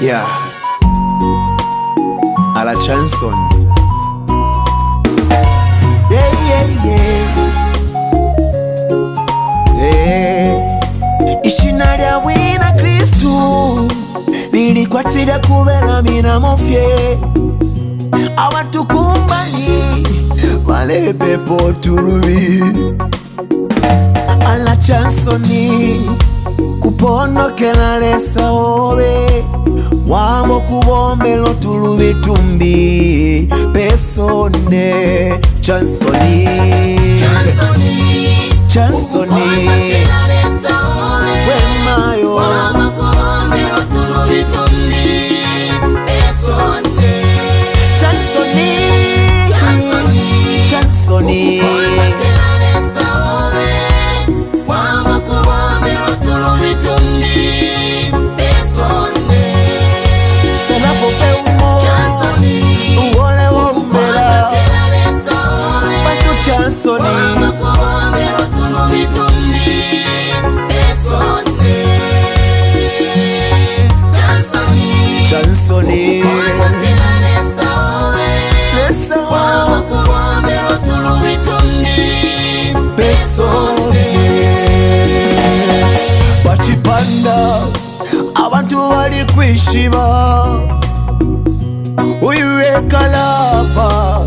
Yeah, à la Chansoni. Yeah, yeah, yeah. Ishina lya wina Kristu lilikwatira kubera mina mofye abantu kumbali vale pepo tulubi ala Chansoni ukupondokela Lesa obe wamo kubombelo tulubi tumbi pesone Chansoni Chansoni wemayo wamo kubombelo tulubi tumbi pesone Chansoni Chansoni Chansoni Lesa pesone bachipanda abantu bali kwishima uyu ekalapa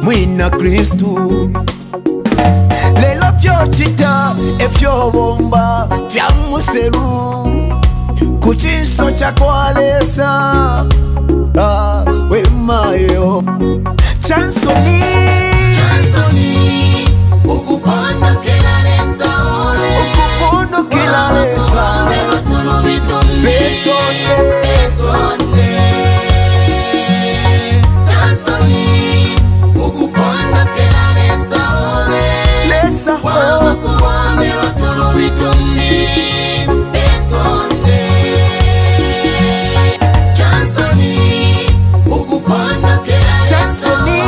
mwina Kristu lelo vyochita evyobomba vyamuseru kuchinso chakwa Lesa wemayo Chansoni ukupondokela Lesa ukupondokela Lesa pesone Chansoni ukupondokela Lesa Lesa ukubombela tulubi tumbi pesone Chansoni ukupondokela Chansoni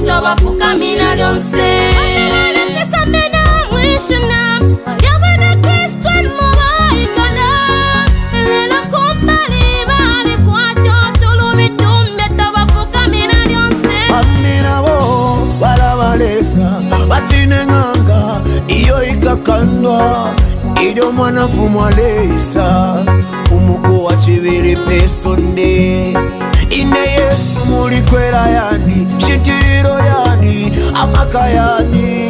tobafukamina lyonse pesa mena mwishina yabona Kristu mubaikala lelo kumbali bali kwato tulubitumbe tobafukamina lyonse amina bo bala Lesa batine nganga iyo ikakandwa iyo mwanafumu wa Lesa umuko wa chibiri pesonde ine Yesu mulikwera yani shitiriro yani amaka yani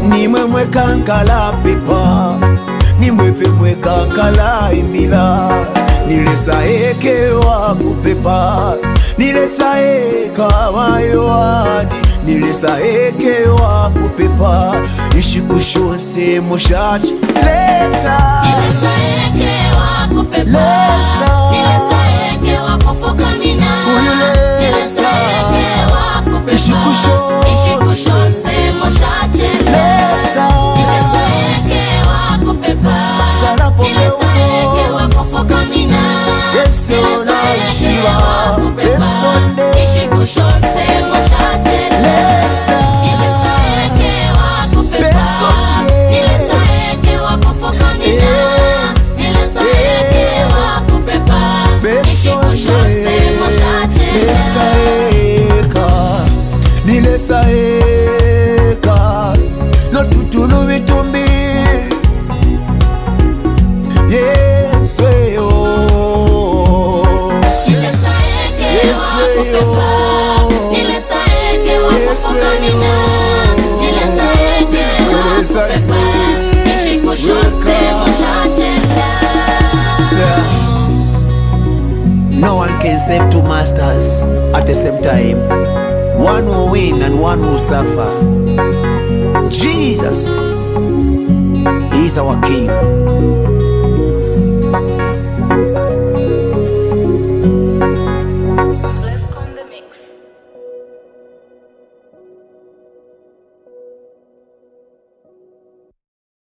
nimwe mwekankala pepa nimwe mwekankala imbila nilesa eke wa kupepa nilesa eka mayowadi nilesa eke wa kupepa ishikushonse mushachi Lesa nilesa eke wa kupepa Lesa nilesa eke wa kufukamina nilesa eke wa kupepa ishikushonse mushachi Lesa nilesa eke wa kupepa nilesa eke wa kufukamina nilesa eke wa kupepa ishikushonse mushachi Lesa nilesa eke wa kupepa nilesa eke wa kufukamina nilesa eke wa kupepa ishikushonse mushachi Lesa eka nilesa eka no tutulu bitumbi Yesu yo nilesa eke wa kupepa nilesa eke wa kufukamina nilesa eke wa kupepa ishikushonse mushachi No one can save two masters at the same time. One will win and one will suffer. Jesus is our King.